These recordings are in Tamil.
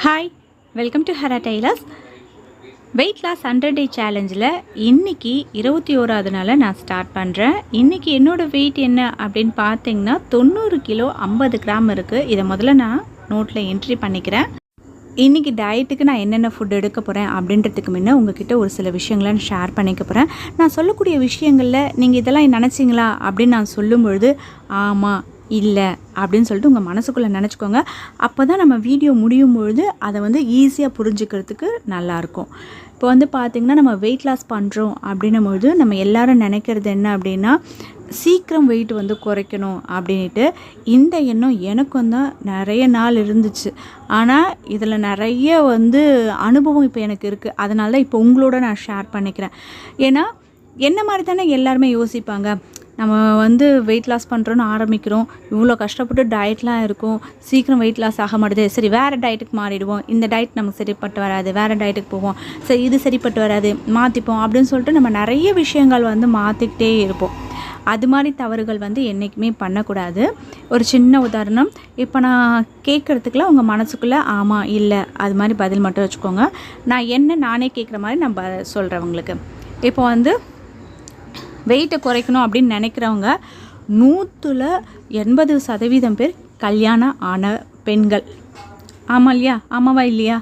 Hi, welcome to Hara tailors. Weight loss 100 day சேலஞ்சில் இன்றைக்கி 21வது நாள் நான் ஸ்டார்ட் பண்ணுறேன். இன்றைக்கி என்னோடய வெயிட் என்ன அப்படின்னு பார்த்தீங்கன்னா 90 கிலோ 50 கிராம் இருக்குது. இதை முதல்ல நான் நோட்டில் என்ட்ரி பண்ணிக்கிறேன். இன்றைக்கி டயட்டுக்கு நான் என்னென்ன ஃபுட் எடுக்க போகிறேன் அப்படின்றதுக்கு முன்னே உங்ககிட்ட ஒரு சில விஷயங்களை நான் ஷேர் பண்ணிக்க போகிறேன். நான் சொல்லக்கூடிய விஷயங்களில் நீங்கள் இதெல்லாம் நினச்சிங்களா அப்படின்னு நான் சொல்லும் பொழுது ஆமாம் இல்லை அப்படின்னு சொல்லிட்டு உங்கள் மனசுக்குள்ளே நினச்சிக்கோங்க. அப்போ தான் நம்ம வீடியோ முடியும் பொழுது அதை வந்து ஈஸியாக புரிஞ்சுக்கிறதுக்கு நல்லாயிருக்கும். இப்போ வந்து பார்த்திங்கன்னா நம்ம வெயிட் லாஸ் பண்ணுறோம் அப்படின்னும் பொழுது நம்ம எல்லோரும் நினைக்கிறது என்ன அப்படின்னா சீக்கிரம் வெயிட் வந்து குறைக்கணும் அப்படின்ட்டு. இந்த எண்ணம் எனக்கும் தான் நிறைய நாள் இருந்துச்சு. ஆனால் இதில் நிறைய வந்து அனுபவம் இப்போ எனக்கு இருக்குது. அதனால தான் இப்போ உங்களோட நான் ஷேர் பண்ணிக்கிறேன். ஏன்னா என்ன மாதிரி தானே எல்லாருமே யோசிப்பாங்க. நம்ம வந்து வெயிட் லாஸ் பண்ணுறோன்னு ஆரம்பிக்கிறோம், இவ்வளோ கஷ்டப்பட்டு டயட்லாம் இருக்கும், சீக்கிரம் வெயிட் லாஸ் ஆக மாட்டேது, சரி வேறு டயட்டுக்கு மாறிடுவோம், இந்த டயட் நமக்கு சரிப்பட்டு வராது, வேறு டயட்டுக்கு போவோம், சரி இது சரிப்பட்டு வராது மாற்றிப்போம் அப்படின்னு சொல்லிட்டு நம்ம நிறைய விஷயங்கள் வந்து மாற்றிக்கிட்டே இருப்போம். அது மாதிரி தவறுகள் வந்து என்றைக்குமே பண்ணக்கூடாது. ஒரு சின்ன உதாரணம், இப்போ நான் கேட்குறதுக்குலாம் உங்கள் மனசுக்குள்ளே ஆமாம் இல்லை அது மாதிரி பதில் மட்டும் வச்சுக்கோங்க. நான் நானே கேட்குற மாதிரி நான் சொல்கிறேன் உங்களுக்கு. இப்போ வந்து வெயிட்டை குறைக்கணும் அப்படின்னு நினைக்கிறவங்க 180% பேர் கல்யாணம் ஆன பெண்கள். ஆமாம் இல்லையா? ஆமாவா இல்லையா?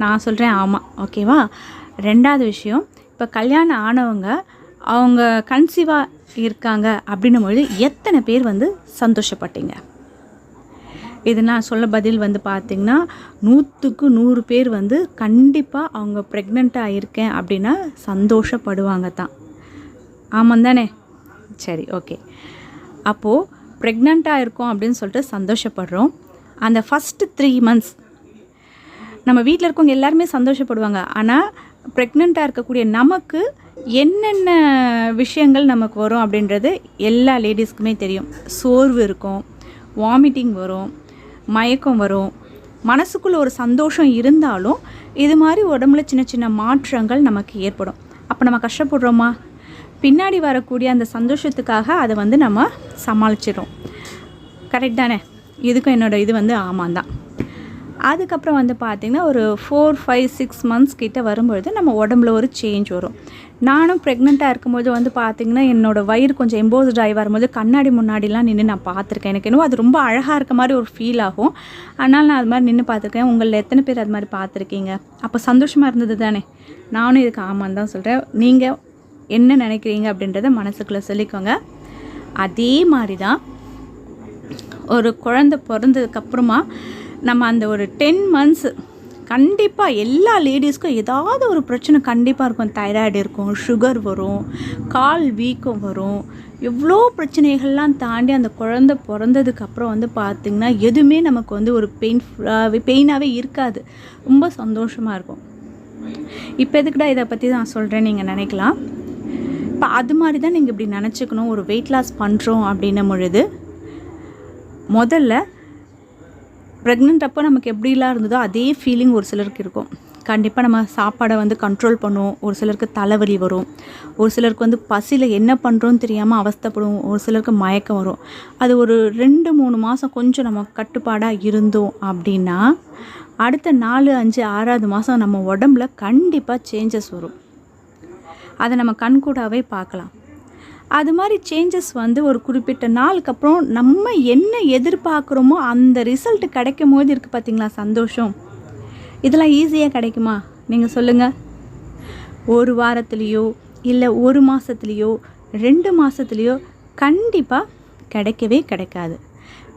நான் சொல்கிறேன் ஆமாம், ஓகேவா? ரெண்டாவது விஷயம், இப்போ கல்யாணம் ஆனவங்க அவங்க கன்சீவாக இருக்காங்க அப்படின்னும் பொழுது எத்தனை பேர் வந்து சந்தோஷப்பட்டீங்க? இது நான் சொல்ல பதில் வந்து பார்த்திங்கன்னா 100க்கு 100 பேர் வந்து கண்டிப்பாக அவங்க ப்ரெக்னெண்ட்டாக இருக்கேன் அப்படின்னா சந்தோஷப்படுவாங்க தான். ஆமாம் தானே? சரி, ஓகே. அப்போது ப்ரெக்னெண்ட்டாக இருக்கோம் அப்படின்னு சொல்லிட்டு சந்தோஷப்படுறோம். அந்த ஃபஸ்ட்டு 3 months நம்ம வீட்டில் இருக்கவங்க எல்லாருமே சந்தோஷப்படுவாங்க. ஆனால் ப்ரெக்னெண்ட்டாக இருக்கக்கூடிய நமக்கு என்னென்ன விஷயங்கள் நமக்கு வரும் அப்படின்றது எல்லா லேடிஸ்க்குமே தெரியும். சோர்வு இருக்கும், வாமிட்டிங் வரும், மயக்கம் வரும். மனசுக்குள்ளே ஒரு சந்தோஷம் இருந்தாலும் இது மாதிரி உடம்புல சின்ன சின்ன மாற்றங்கள் நமக்கு ஏற்படும். அப்போ நம்ம கஷ்டப்படுறோமா? பின்னாடி வரக்கூடிய அந்த சந்தோஷத்துக்காக அதை வந்து நம்ம சமாளிச்சிடும். கரெக்ட் தானே? இதுக்கும் என்னோடய இது வந்து ஆமாம் தான். அதுக்கப்புறம் வந்து பார்த்திங்கன்னா ஒரு 4, 5, 6 months கிட்ட வரும்பொழுது நம்ம உடம்புல ஒரு சேஞ்ச் வரும். நானும் ப்ரெக்னெண்ட்டாக இருக்கும்போது வந்து பார்த்திங்கன்னா என்னோடய வயிறு கொஞ்சம் எம்போஸ்ட் ஆகி வரும்போது கண்ணாடி முன்னாடிலாம் நின்று நான் பார்த்துருக்கேன். எனக்கு என்னவோ அது ரொம்ப அழகாக இருக்க மாதிரி ஒரு ஃபீல் ஆகும். அதனால் நான் அது மாதிரி நின்று பார்த்துருக்கேன். உங்களில் எத்தனை பேர் அது மாதிரி பார்த்துருக்கீங்க? அப்போ சந்தோஷமாக இருந்தது தானே? நானும் இதுக்கு ஆமான்னு தான் சொல்கிறேன். நீங்கள் என்ன நினைக்கிறீங்க அப்படின்றத மனசுக்குள்ளே சொல்லிக்கோங்க. அதே மாதிரி தான் ஒரு குழந்தை பிறந்ததுக்கப்புறமா நம்ம அந்த ஒரு 10 months கண்டிப்பாக எல்லா லேடிஸ்க்கும் ஏதாவது ஒரு பிரச்சனை கண்டிப்பாக இருக்கும். தைராய்டு இருக்கும், சுகர் வரும், கால் வீக்கம் வரும், எவ்வளோ பிரச்சனைகள்லாம் தாண்டி அந்த குழந்தை பிறந்ததுக்கப்புறம் வந்து பார்த்திங்கன்னா எதுவுமே நமக்கு வந்து ஒரு பெயினாகவே இருக்காது. ரொம்ப சந்தோஷமாக இருக்கும். இப்போ எதுக்குடா இதை பற்றி நான் சொல்கிறேன் நீங்கள் நினைக்கலாம். இப்போ அது மாதிரி தான் நீங்கள் இப்படி நினச்சிக்கணும். ஒரு வெயிட் லாஸ் பண்ணுறோம் அப்படின்னும் பொழுது முதல்ல ப்ரெக்னென்ட் அப்போ நமக்கு எப்படிலாம் இருந்ததோ அதே ஃபீலிங் ஒரு சிலருக்கு இருக்கும். கண்டிப்பாக நம்ம சாப்பாடை வந்து கண்ட்ரோல் பண்ணுவோம். ஒரு சிலருக்கு தலைவலி வரும், ஒரு சிலருக்கு வந்து பசியில் என்ன பண்ணுறோன்னு தெரியாமல் அவஸ்தைப்படுவோம், ஒரு சிலருக்கு மயக்கம் வரும். அது ஒரு 2-3 மாதம் கொஞ்சம் நம்ம கட்டுப்பாடாக இருந்தோம் அப்படின்னா அடுத்த 4, 5, 6வது மாதம் நம்ம உடம்புல கண்டிப்பாக சேஞ்சஸ் வரும். அதை நம்ம கண்கூடாவே பார்க்கலாம். அது மாதிரி சேஞ்சஸ் வந்து ஒரு குறிப்பிட்ட நாளுக்கு அப்புறம் நம்ம என்ன எதிர்பார்க்குறோமோ அந்த ரிசல்ட் கிடைக்கும் போது இருக்குது பார்த்திங்களா சந்தோஷம். இதெல்லாம் ஈஸியாக கிடைக்குமா? நீங்கள் சொல்லுங்கள். ஒரு வாரத்துலேயோ இல்லை 1 மாதத்துலேயோ 2 மாதத்துலேயோ கண்டிப்பாக கிடைக்கவே கிடைக்காது.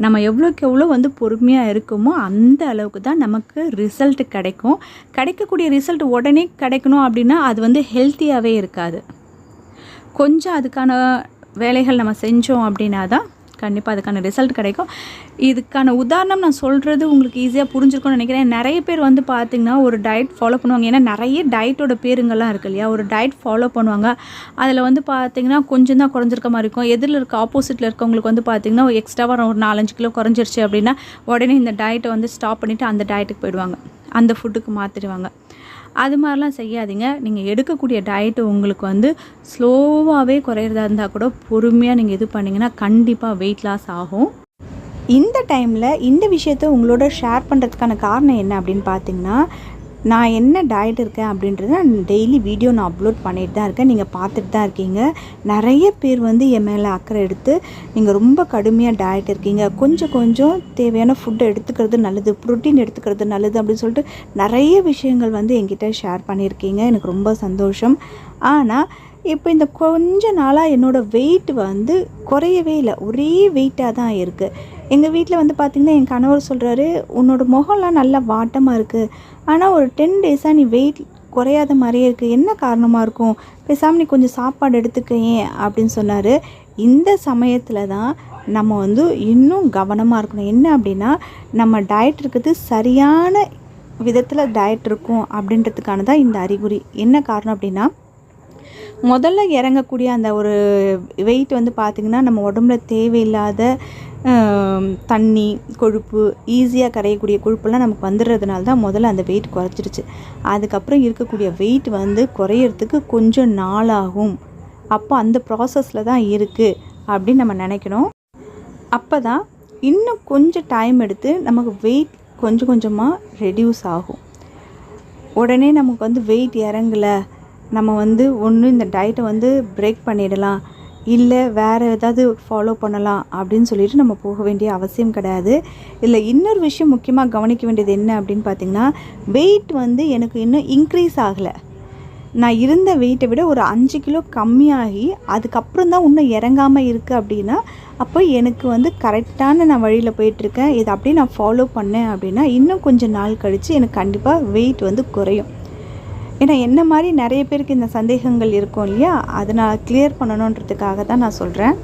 நம்ம எவ்வளோக்கு எவ்வளோ வந்து பொறுமையாக இருக்குமோ அந்த அளவுக்கு தான் நமக்கு ரிசல்ட் கிடைக்கும். கிடைக்கக்கூடிய ரிசல்ட் உடனே கிடைக்கணும் அப்படின்னா அது வந்து ஹெல்த்தியாகவே இருக்காது. கொஞ்சம் அதுக்கான வேலைகள் நம்ம செஞ்சோம் அப்படின்னா தான் கண்டிப்பாக அதுக்கான ரிசல்ட் கிடைக்கும். இதுக்கான உதாரணம் நான் சொல்கிறது உங்களுக்கு ஈஸியாக புரிஞ்சிருக்கும்னு நினைக்கிறேன். நிறைய பேர் வந்து பார்த்திங்கன்னா ஒரு டயட் ஃபாலோ பண்ணுவாங்க. ஏன்னா நிறைய டயட்டோட பேருங்கள்லாம் இருக்குது இல்லையா? ஒரு டயட் ஃபாலோ பண்ணுவாங்க. அதில் வந்து பார்த்திங்கன்னா கொஞ்சம் தான் குறைஞ்சிருக்க மாதிரி இருக்கும். எதிரில் இருக்க ஆப்போசிட்டில் இருக்கவங்களுக்கு வந்து பார்த்திங்கன்னா எக்ஸ்ட்ராவாக ஒரு 4-5 கிலோ குறைஞ்சிருச்சு அப்படின்னா உடனே இந்த டயட்டை வந்து ஸ்டாப் பண்ணிவிட்டு அந்த டயட்டுக்கு போயிடுவாங்க, அந்த ஃபுட்டுக்கு மாற்றிடுவாங்க. அது மாதிரிலாம் செய்யாதீங்க. நீங்கள் எடுக்கக்கூடிய டயட்டு உங்களுக்கு வந்து ஸ்லோவாகவே குறையிறதா இருந்தால் கூட பொறுமையாக நீங்கள் இது பண்ணிங்கன்னா கண்டிப்பாக வெயிட் லாஸ் ஆகும். இந்த டைமில் இந்த விஷயத்த உங்களோட ஷேர் பண்ணுறதுக்கான காரணம் என்ன அப்படின்னு பார்த்தீங்கன்னா, நான் என்ன டயட் இருக்கேன் அப்படின்றத நான் டெய்லி வீடியோ நான் அப்லோட் பண்ணிட்டு தான் இருக்கேன். நீங்கள் பார்த்துட்டு தான் இருக்கீங்க. நிறைய பேர் வந்து என் மேலே அக்கறை எடுத்து நீங்கள் ரொம்ப கடுமையாக டயட் இருக்கீங்க, கொஞ்சம் கொஞ்சம் தேவையான ஃபுட்டை எடுத்துக்கிறது நல்லது, ப்ரோட்டீன் எடுத்துக்கிறது நல்லது அப்படின்னு சொல்லிட்டு நிறைய விஷயங்கள் வந்து என்கிட்ட ஷேர் பண்ணியிருக்கீங்க. எனக்கு ரொம்ப சந்தோஷம். ஆனால் இப்போ இந்த கொஞ்ச நாளாக என்னோடய வெயிட் வந்து குறையவே இல்லை, ஒரே வெயிட்டாக தான் இருக்குது. எங்கள் வீட்டில் வந்து பார்த்திங்கன்னா என் கணவர் சொல்கிறாரு, உன்னோட முகம்லாம் நல்லா வாட்டமாக இருக்குது, ஆனால் ஒரு 10 டேஸாக நீ வெயிட் குறையாத மாதிரியே இருக்குது, என்ன காரணமாக இருக்கும், பேசாமல் நீ கொஞ்சம் சாப்பாடு எடுத்துக்கேன் அப்படின்னு சொன்னார். இந்த சமயத்தில் தான் நம்ம வந்து இன்னும் கவனமாக இருக்கணும். என்ன அப்படின்னா, நம்ம டயட் இருக்கிறது சரியான விதத்தில் டயட் இருக்கும் அப்படின்றதுக்கான தான் இந்த அறிகுறி. என்ன காரணம் அப்படின்னா, முதல்ல இறங்கக்கூடிய அந்த ஒரு வெயிட் வந்து பார்த்திங்கன்னா நம்ம உடம்புல தேவையில்லாத தண்ணி, கொழுப்பு, ஈஸியாக கரையக்கூடிய கொழுப்பெல்லாம் நமக்கு வந்துடுறதுனால தான் முதல்ல அந்த வெயிட் குறைச்சிருச்சு. அதுக்கப்புறம் இருக்கக்கூடிய வெயிட் வந்து குறையிறதுக்கு கொஞ்சம் நாளாகும். அப்போ அந்த ப்ராசஸில் தான் இருக்குது அப்படின்னு நம்ம நினைக்கணும். அப்போ தான் இன்னும் கொஞ்சம் டைம் எடுத்து நமக்கு வெயிட் கொஞ்சம் கொஞ்சமாக ரெடியூஸ் ஆகும். உடனே நமக்கு வந்து வெயிட் இறங்கலை, நம்ம வந்து ஒன்று இந்த டயட்டை வந்து பிரேக் பண்ணிடலாம், இல்லை வேறு ஏதாவது ஃபாலோ பண்ணலாம் அப்படின்னு சொல்லிட்டு நம்ம போக வேண்டிய அவசியம் கிடையாது. இதில் இன்னொரு விஷயம் முக்கியமாக கவனிக்க வேண்டியது என்ன அப்படின்னு பார்த்திங்கன்னா, வெயிட் வந்து எனக்கு இன்னும் இன்க்ரீஸ் ஆகலை. நான் இருந்த வெயிட்டை விட ஒரு 5 கிலோ கம்மியாகி அதுக்கப்புறம் தான் இன்னும் இறங்காமல் இருக்குது அப்படின்னா, அப்போ எனக்கு வந்து கரெக்டான நான் வழியில் போயிட்டுருக்கேன். இதை அப்படியே நான் ஃபாலோ பண்ணேன் அப்படின்னா இன்னும் கொஞ்சம் நாள் கழித்து எனக்கு கண்டிப்பாக வெயிட் வந்து குறையும். ஏன்னா என்ன மாதிரி நிறைய பேருக்கு இந்த சந்தேகங்கள் இருக்கும் இல்லையா, அதை நான் கிளியர் பண்ணணுன்றதுக்காக தான் நான் சொல்கிறேன்.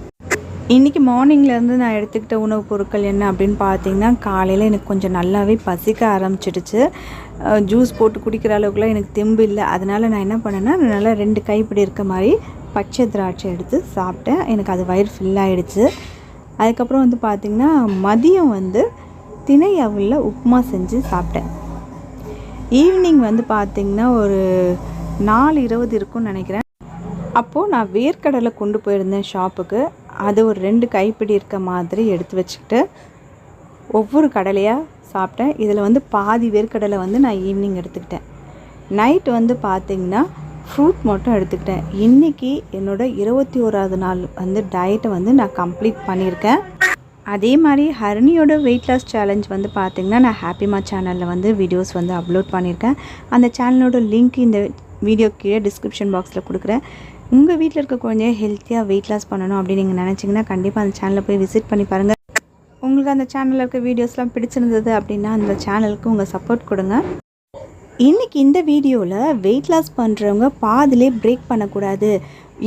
இன்றைக்கி மார்னிங்லேருந்து நான் எடுத்துக்கிட்ட உணவுப் பொருட்கள் என்ன அப்படின்னு பார்த்தீங்கன்னா, காலையில் எனக்கு கொஞ்சம் நல்லாவே பசிக்க ஆரம்பிச்சிடுச்சு. ஜூஸ் போட்டு குடிக்கிற அளவுக்குலாம் எனக்கு தெம்பு இல்லை. அதனால் நான் என்ன பண்ணேன்னா, நல்லா 2 கைப்பிடி இருக்க மாதிரி பச்சை திராட்சை எடுத்து சாப்பிட்டேன். எனக்கு அது வயிறு ஃபில் ஆகிடுச்சு. அதுக்கப்புறம் வந்து பார்த்திங்கன்னா, மதியம் வந்து திணை அவிலில் உப்புமா செஞ்சு சாப்பிட்டேன். ஈவினிங் வந்து பார்த்திங்கன்னா ஒரு 4:20 இருக்கும்னு நினைக்கிறேன். அப்போது நான் வேர்க்கடலை கொண்டு போயிருந்தேன் ஷாப்புக்கு. அது ஒரு 2 கைப்பிடி இருக்க மாதிரி எடுத்து வச்சுக்கிட்டு ஒவ்வொரு கடலையாக சாப்பிட்டேன். இதில் வந்து பாதி வேர்க்கடலை வந்து நான் ஈவினிங் எடுத்துக்கிட்டேன். நைட் வந்து பார்த்திங்கன்னா ஃப்ரூட் மட்டும் எடுத்துக்கிட்டேன். இன்றைக்கி என்னோடய 21வது நாள் வந்து டயட்டை வந்து நான் கம்ப்ளீட் பண்ணியிருக்கேன். அதே மாதிரி ஹரிணியோட வெயிட் லாஸ் சேலஞ்ச் வந்து பார்த்திங்கன்னா நான் ஹாப்பிமா சேனலில் வந்து வீடியோஸ் வந்து அப்லோட் பண்ணியிருக்கேன். அந்த சேனலோட லிங்க் இந்த வீடியோ கீழே டிஸ்கிரிப்ஷன் பாக்ஸில் கொடுக்குறேன். உங்கள் வீட்டில் இருக்க குழந்தைய ஹெல்த்தியாக வெயிட் லாஸ் பண்ணணும் அப்படின்னு நீங்கள் நினச்சிங்கன்னா கண்டிப்பாக அந்த சேனலில் போய் விசிட் பண்ணி பாருங்கள். உங்களுக்கு அந்த சேனலில் இருக்க வீடியோஸ்லாம் பிடிச்சிருந்தது அப்படின்னா அந்த சேனலுக்கு உங்கள் சப்போர்ட் கொடுங்க. இன்றைக்கி இந்த வீடியோவில் வெயிட் லாஸ் பண்ணுறவங்க பாதிலே பிரேக் பண்ணக்கூடாது,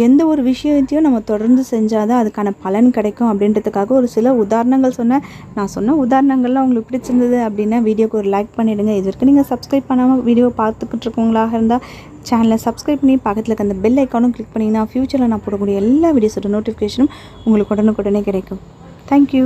எந்த ஒரு விஷயத்தையும் நம்ம தொடர்ந்து செஞ்சால் தான் அதுக்கான பலன் கிடைக்கும் அப்படின்றதுக்காக ஒரு சில உதாரணங்கள் சொன்னேன். நான் சொன்ன உதாரணங்கள்லாம் உங்களுக்கு பிடிச்சிருந்தது அப்படின்னா வீடியோக்கு ஒரு லைக் பண்ணிவிடுங்க. இது வரைக்கும் நீங்கள் சப்ஸ்கிரைப் பண்ணாமல் வீடியோ பார்த்துக்கிட்டு இருக்கவங்களாக இருந்தால் சேனலை சப்ஸ்கிரைப் பண்ணி பக்கத்தில் இருக்க அந்த பெல் ஐக்கானும் கிளிக் பண்ணிங்கன்னா ஃப்யூச்சரில் நான் போடக்கூடிய எல்லா வீடியோஸோட நோட்டிஃபிகேஷனும் உங்களுக்கு உடனுக்குடனே கிடைக்கும். தேங்க்யூ.